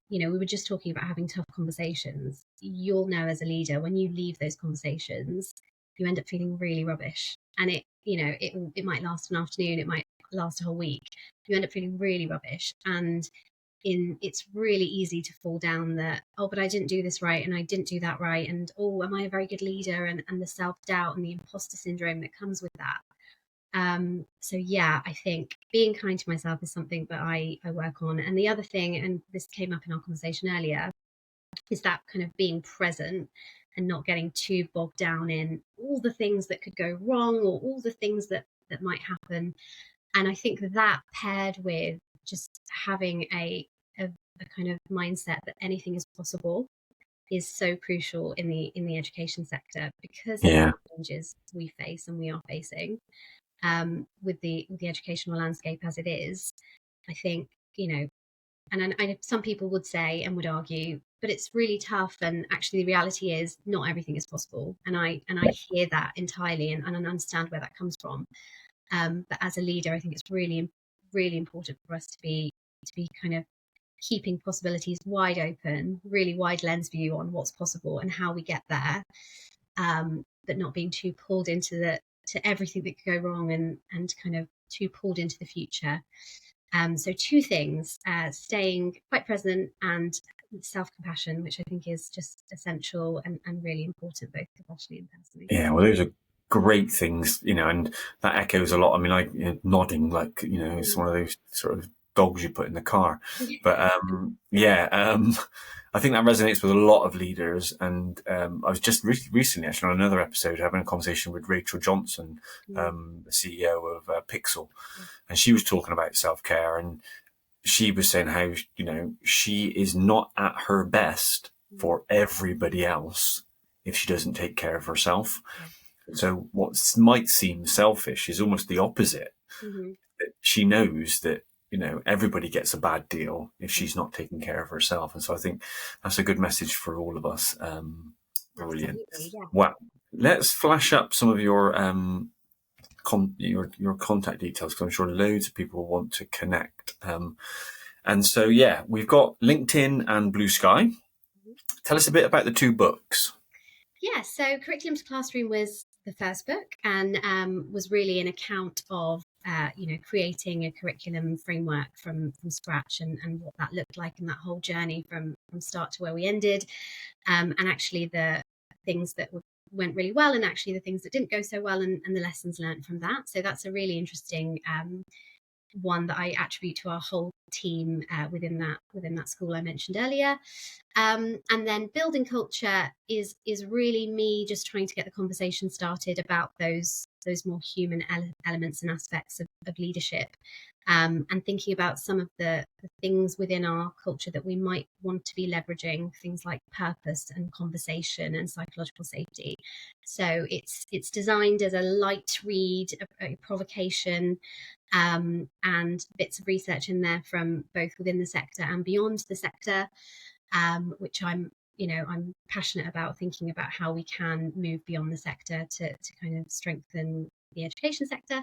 B: We were just talking about having tough conversations. You'll know as a leader, when you leave those conversations, you end up feeling really rubbish. And it might last an afternoon, it might last a whole week. You end up feeling really rubbish. And it's really easy to fall down that, oh, but I didn't do this right and I didn't do that right. And oh, am I a very good leader? And the self-doubt and the imposter syndrome that comes with that. So yeah, I think being kind to myself is something that I work on. And the other thing, and this came up in our conversation earlier, is that kind of being present and not getting too bogged down in all the things that could go wrong or all the things that might happen. And I think that paired with just having a kind of mindset that anything is possible is so crucial in the education sector because of
A: Yeah.
B: the challenges we face and we are facing with the educational landscape as it is. I think, and I some people would say and would argue, but it's really tough. And actually, the reality is, not everything is possible. And I hear that entirely, and I understand where that comes from. But as a leader, I think it's really, really important for us to be kind of keeping possibilities wide open, really wide lens view on what's possible and how we get there, but not being too pulled into to everything that could go wrong and kind of too pulled into the future. So two things: staying quite present and self-compassion, which I think is just essential and really important, both professionally and personally.
A: Yeah. Well, great things, and that echoes a lot. I mean, nodding like, it's one of those sort of dogs you put in the car. But I think that resonates with a lot of leaders. And I was just recently, actually, on another episode, having a conversation with Rachel Johnson, the CEO of Pixel, and she was talking about self-care, and she was saying how, she is not at her best for everybody else if she doesn't take care of herself. So what might seem selfish is almost the opposite. That she knows that, everybody gets a bad deal if she's not taking care of herself. And so I think that's a good message for all of us. Brilliant.
B: Yeah.
A: Wow. Let's flash up some of your your contact details, because I'm sure loads of people want to connect. And so, we've got LinkedIn and Blue Sky. Tell us a bit about the two books.
B: Yeah, so Curriculum to Classroom was the first book, and was really an account of creating a curriculum framework from scratch, and what that looked like, and that whole journey from start to where we ended, and actually the things that went really well, and actually the things that didn't go so well, and the lessons learned from that. So that's a really interesting one that I attribute to our whole team within that school I mentioned earlier. And then building culture is really me just trying to get the conversation started about those more human elements and aspects of leadership, and thinking about some of the things within our culture that we might want to be leveraging, things like purpose and conversation and psychological safety. So it's designed as a light read, a provocation, and bits of research in there from both within the sector and beyond the sector, which I'm passionate about, thinking about how we can move beyond the sector to kind of strengthen the education sector,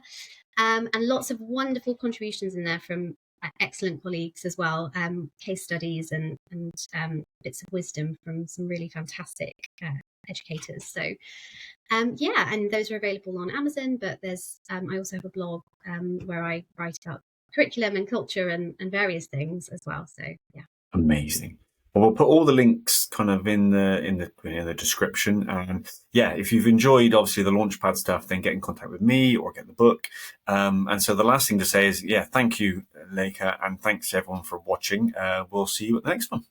B: and lots of wonderful contributions in there from excellent colleagues as well, case studies and bits of wisdom from some really fantastic educators. So and those are available on Amazon, but there's I also have a blog where I write about curriculum and culture and various things as well. So yeah.
A: Amazing. Well, we'll put all the links kind of in the description. And if you've enjoyed obviously the Launchpad stuff, then get in contact with me or get the book. And so the last thing to say is, thank you, Lekha, and thanks to everyone for watching. We'll see you at the next one.